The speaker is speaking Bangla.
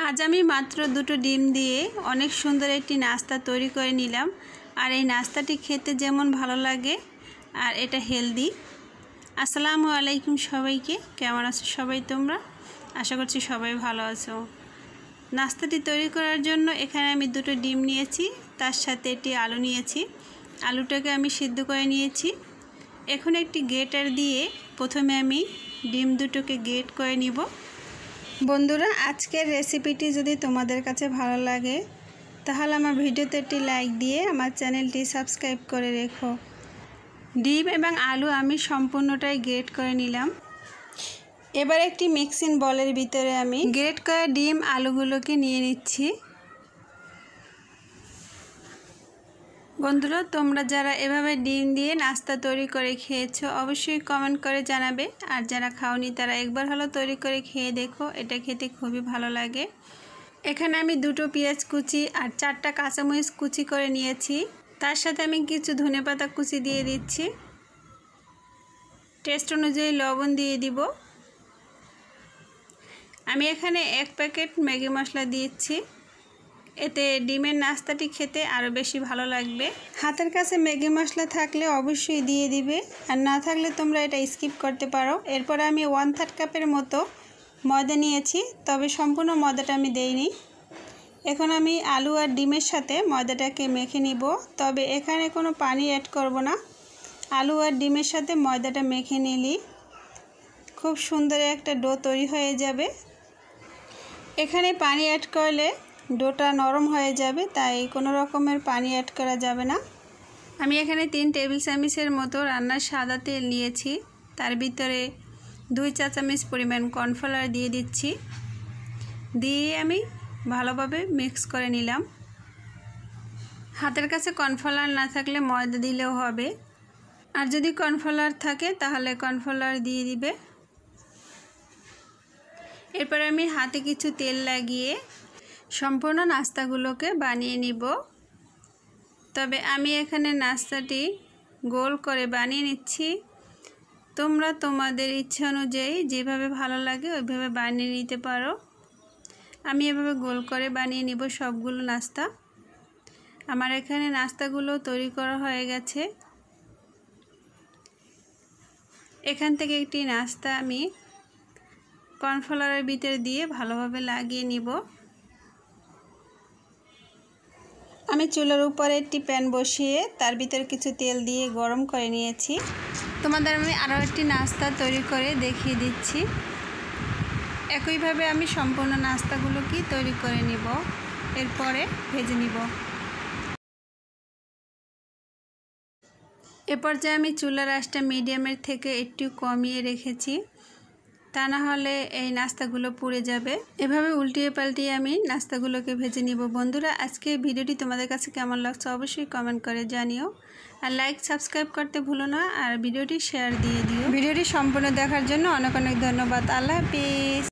আজ আমি মাত্র দুটো ডিম দিয়ে অনেক সুন্দর একটি নাস্তা তৈরি করে নিলাম। আর এই নাস্তাটি খেতে যেমন ভালো লাগে আর এটা হেলদি। আসসালামু আলাইকুম সবাইকে, কেমন আছো সবাই তোমরা? আশা করছি সবাই ভালো আছো। নাস্তাটি তৈরি করার জন্য এখানে আমি দুটো ডিম নিয়েছি, তার সাথে একটি আলু নিয়েছি। আলুটাকে আমি সিদ্ধ করে নিয়েছি। এখন একটি গ্রেটার দিয়ে প্রথমে আমি ডিম দুটোকে গ্রেট করে নিব। বন্ধুরা, আজকের রেসিপিটি যদি তোমাদের কাছে ভালো লাগে তাহলে আমার ভিডিওতে একটি লাইক দিয়ে আমার চ্যানেলটি সাবস্ক্রাইব করে রেখো। ডিম এবং আলু আমি সম্পূর্ণটাই গ্রেট করে নিলাম। এবার একটি মিক্সিং বলের ভিতরে আমি গ্রেট করা ডিম আলুগুলোকে নিয়ে নিচ্ছি। বন্ধুরা, তোমরা যারা এভাবে ডিম দিয়ে নাস্তা তৈরি করে খেয়েছো অবশ্যই কমেন্ট করে জানাবে। আর যারা খাওনি তারা একবার হলো তৈরি করে খেয়ে দেখো, এটা খেতে খুবই ভালো লাগে। এখানে আমি দুটো পেঁয়াজ কুচি আর 4টা কাঁচামরিচ কুচি করে নিয়েছি। তার সাথে আমি কিছু ধনেপাতা কুচি দিয়ে দিচ্ছি। টেস্ট অনুযায়ী লবণ দিয়ে দিব। আমি এখানে 1 প্যাকেট ম্যাগি মশলা দিচ্ছি। এতে ডিমের নাস্তাটি খেতে আরও বেশি ভালো লাগবে। হাতের কাছে ম্যাগি মশলা থাকলে অবশ্যই দিয়ে দিবে, আর না থাকলে তোমরা এটা স্কিপ করতে পারো। এরপর আমি 1/3 কাপের মতো ময়দা নিয়েছি, তবে সম্পূর্ণ ময়দাটা আমি দেইনি। এখন আমি আলু আর ডিমের সাথে ময়দাটাকে মেখে নিব, তবে এখানে কোনো পানি অ্যাড করব না। আলু আর ডিমের সাথে ময়দাটা মেখে নিলেই খুব সুন্দর একটা ডো তৈরি হয়ে যাবে। এখানে পানি অ্যাড করলে ডোটা নরম হয়ে যাবে, তাই কোনো রকমের পানি অ্যাড করা যাবে না। আমি এখানে 3 টেবিল চামচের মতো রান্নার সাদা তেল নিয়েছি। তার ভিতরে 2 চা চামচ পরিমাণ কর্নফ্লাওয়ার দিয়ে দিচ্ছি। দিয়ে আমি ভালোভাবে মিক্স করে নিলাম। হাতের কাছে কর্নফ্লাওয়ার না থাকলে ময়দা দিলেও হবে, আর যদি কর্নফ্লাওয়ার থাকে তাহলে কর্নফ্লাওয়ার দিয়ে দিবে। এরপর আমি হাতে কিছু তেল লাগিয়ে সম্পূর্ণ নাস্তাগুলোকে বানিয়ে নিব। তবে আমি এখানে নাস্তাটি গোল করে বানিয়ে নিচ্ছি। তোমরা তোমাদের ইচ্ছা অনুযায়ী যেভাবে ভালো লাগে ওইভাবে বানিয়ে নিতে পারো। আমি এভাবে গোল করে বানিয়ে নিব সবগুলো নাস্তা। আমার এখানে নাস্তাগুলো তৈরি করা হয়ে গেছে। এখান থেকে একটি নাস্তা আমি কর্নফ্লাওয়ারের ভিতরে দিয়ে ভালোভাবে লাগিয়ে নিব। আমি চুলার উপরে একটি প্যান বসিয়ে তার ভিতরে কিছু তেল দিয়ে গরম করে নিয়েছি। তোমাদের আমি আরও একটি নাস্তা তৈরি করে দেখিয়ে দিচ্ছি। একইভাবে আমি সম্পূর্ণ নাস্তাগুলোকে তৈরি করে নিব, এরপরে ভেজে নিব। এ পর্যায়ে আমি চুলার আঁচটা মিডিয়ামের থেকে একটু কমিয়ে রেখেছি, তা না হলে এই নাস্তাগুলো পুড়ে যাবে। এভাবে উল্টিয়ে পাল্টিয়ে আমি নাস্তাগুলোকে ভেজে নিব। বন্ধুরা, আজকে ভিডিওটি তোমাদের কাছে কেমন লাগছে অবশ্যই কমেন্ট করে জানিও। আর লাইক সাবস্ক্রাইব করতে ভুলো না, আর ভিডিওটি শেয়ার দিয়ে দিও। ভিডিওটি সম্পূর্ণ দেখার জন্য অনেক অনেক ধন্যবাদ। আল্লাহ হাফেজ।